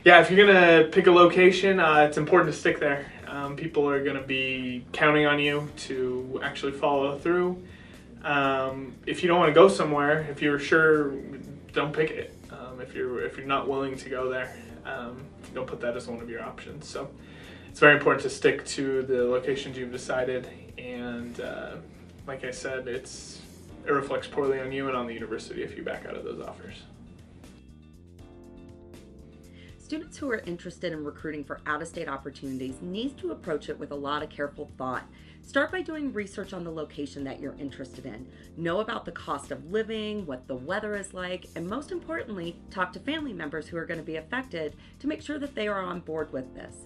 Yeah, if you're gonna pick a location, it's important to stick there. People are gonna be counting on you to actually follow through. If you don't want to go somewhere, if you're sure, don't pick it. If you're not willing to go there, don't put that as one of your options. So it's very important to stick to the locations you've decided. And like I said, it reflects poorly on you and on the university if you back out of those offers. Students who are interested in recruiting for out-of-state opportunities need to approach it with a lot of careful thought. Start by doing research on the location that you're interested in. Know about the cost of living, what the weather is like, and most importantly, talk to family members who are going to be affected to make sure that they are on board with this.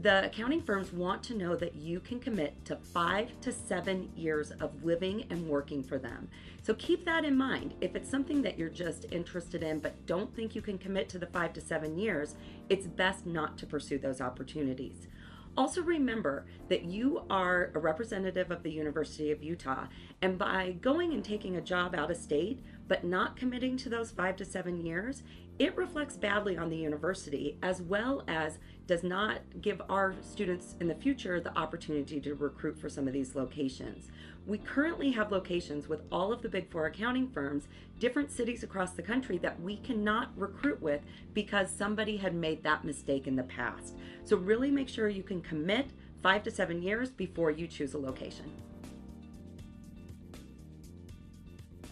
The accounting firms want to know that you can commit to 5 to 7 years of living and working for them. So keep that in mind. If it's something that you're just interested in but don't think you can commit to the 5 to 7 years, it's best not to pursue those opportunities. Also remember that you are a representative of the University of Utah, and by going and taking a job out of state but not committing to those 5 to 7 years, it reflects badly on the university, as well as does not give our students in the future the opportunity to recruit for some of these locations. We currently have locations with all of the Big Four accounting firms, different cities across the country that we cannot recruit with because somebody had made that mistake in the past. So really make sure you can commit 5 to 7 years before you choose a location.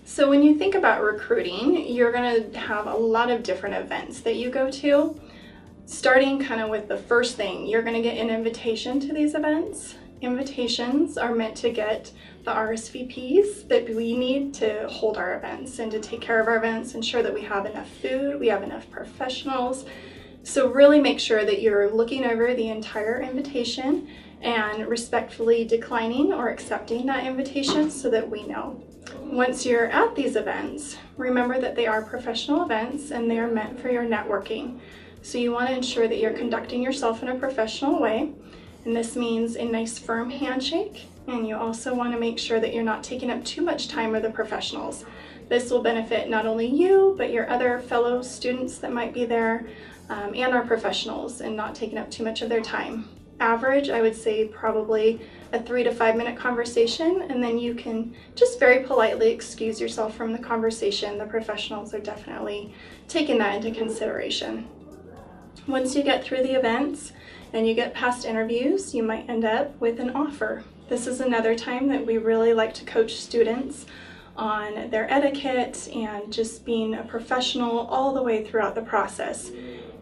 So when you think about recruiting, you're going to have a lot of different events that you go to. Starting kind of with the first thing, you're going to get an invitation to these events. Invitations are meant to get the RSVPs that we need to hold our events and to take care of our events, ensure that we have enough food, we have enough professionals. So really make sure that you're looking over the entire invitation and respectfully declining or accepting that invitation so that we know. Once you're at these events, remember that they are professional events and they are meant for your networking. So you want to ensure that you're conducting yourself in a professional way, and this means a nice firm handshake, and you also want to make sure that you're not taking up too much time with the professionals. This will benefit not only you, but your other fellow students that might be there, and our professionals, and not taking up too much of their time. Average, I would say probably a 3 to 5 minute conversation, and then you can just very politely excuse yourself from the conversation. The professionals are definitely taking that into consideration. Once you get through the events and you get past interviews, you might end up with an offer. This is another time that we really like to coach students on their etiquette and just being a professional all the way throughout the process.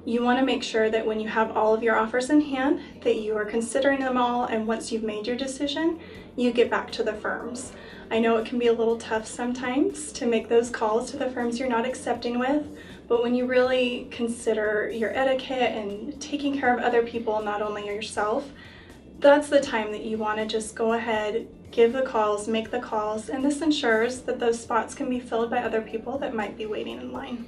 You want to make sure that when you have all of your offers in hand, that you are considering them all, and once you've made your decision, you get back to the firms. I know it can be a little tough sometimes to make those calls to the firms you're not accepting with, but when you really consider your etiquette and taking care of other people, not only yourself, that's the time that you want to just go ahead, give the calls, make the calls, and this ensures that those spots can be filled by other people that might be waiting in line.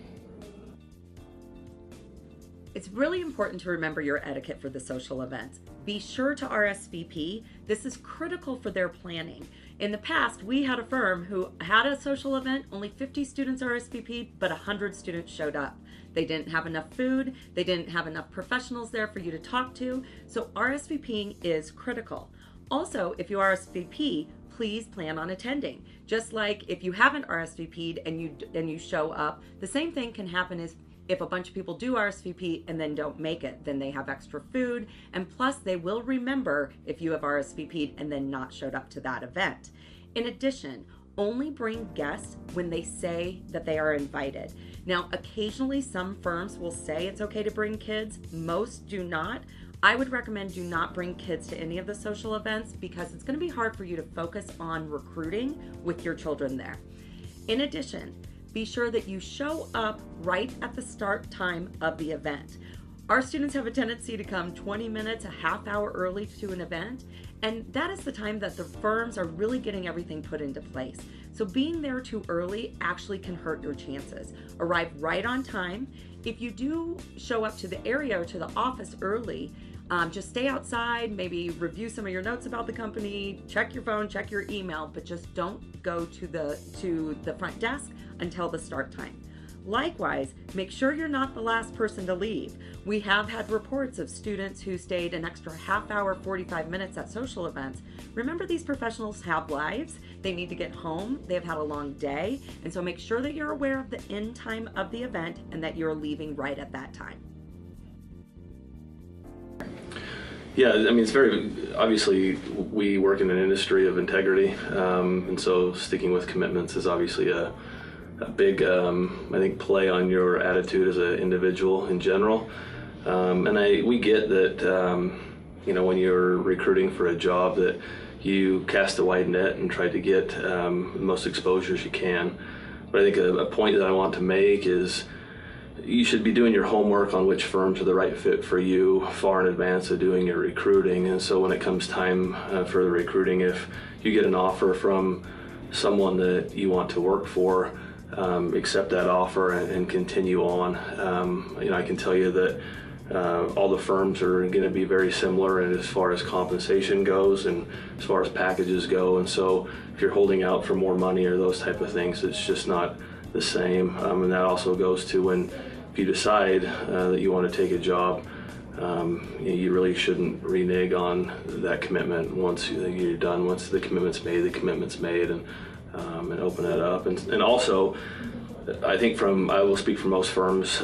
It's really important to remember your etiquette for the social events. Be sure to RSVP. This is critical for their planning. In the past, we had a firm who had a social event, only 50 students RSVP'd, but 100 students showed up. They didn't have enough food, they didn't have enough professionals there for you to talk to, so RSVPing is critical. Also, if you RSVP, please plan on attending. Just like if you haven't RSVP'd and you show up, the same thing can happen if a bunch of people do RSVP and then don't make it, then they have extra food, and plus they will remember if you have RSVP'd and then not showed up to that event. In addition, only bring guests when they say that they are invited. Now, occasionally some firms will say it's okay to bring kids, most do not. I would recommend do not bring kids to any of the social events because it's going to be hard for you to focus on recruiting with your children there. In addition, be sure that you show up right at the start time of the event. Our students have a tendency to come 20 minutes, a half hour early to an event, and that is the time that the firms are really getting everything put into place. So being there too early actually can hurt your chances. Arrive right on time. If you do show up to the area or to the office early, just stay outside, maybe review some of your notes about the company, check your phone, check your email, but just don't go to the front desk until the start time. Likewise, make sure you're not the last person to leave. We have had reports of students who stayed an extra half hour, 45 minutes at social events. Remember, these professionals have lives. They need to get home. They've had a long day. And so make sure that you're aware of the end time of the event and that you're leaving right at that time. Yeah, I mean, it's very, obviously, we work in an industry of integrity, and so sticking with commitments is obviously a big, I think, play on your attitude as an individual in general. And we get that, you know, when you're recruiting for a job, that you cast a wide net and try to get the most exposure as you can. But I think a point that I want to make is you should be doing your homework on which firms are the right fit for you far in advance of doing your recruiting. And so when it comes time for the recruiting, if you get an offer from someone that you want to work for, accept that offer and continue on. You know, I can tell you that all the firms are going to be very similar as far as compensation goes and as far as packages go. And so if you're holding out for more money or those type of things, it's just not the same. And that also goes to when if you decide that you want to take a job, you really shouldn't renege on that commitment once you're done. Once the commitment's made, and open that up. And also, I think I will speak for most firms,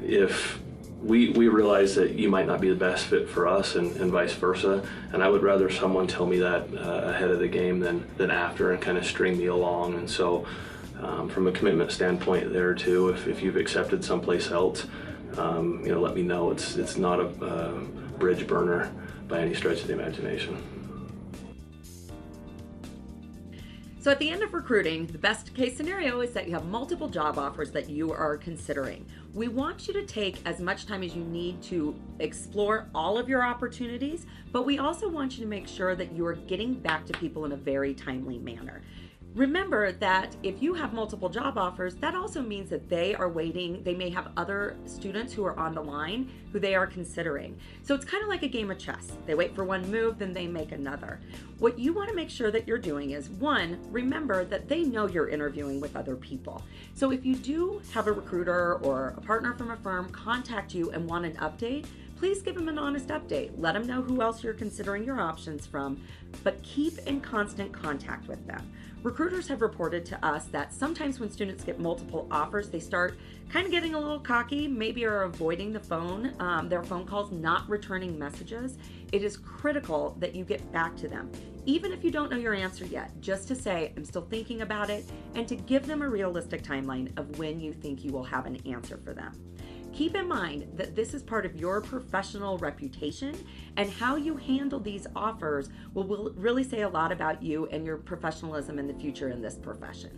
if we realize that you might not be the best fit for us and vice versa, and I would rather someone tell me that ahead of the game than after and kind of string me along. And so from a commitment standpoint there too, if you've accepted someplace else, you know, let me know. It's not a bridge burner by any stretch of the imagination. So at the end of recruiting, the best case scenario is that you have multiple job offers that you are considering. We want you to take as much time as you need to explore all of your opportunities, but we also want you to make sure that you are getting back to people in a very timely manner. Remember that if you have multiple job offers, that also means that they are waiting. They may have other students who are on the line who they are considering. So it's kind of like a game of chess. They wait for one move, then they make another. What you want to make sure that you're doing is, one, remember that they know you're interviewing with other people. So if you do have a recruiter or a partner from a firm contact you and want an update, please give them an honest update. Let them know who else you're considering your options from, but keep in constant contact with them. Recruiters have reported to us that sometimes when students get multiple offers, they start kind of getting a little cocky, maybe are avoiding the phone, their phone calls, not returning messages. It is critical that you get back to them, even if you don't know your answer yet, just to say, I'm still thinking about it, and to give them a realistic timeline of when you think you will have an answer for them. Keep in mind that this is part of your professional reputation, and how you handle these offers will really say a lot about you and your professionalism in the future in this profession.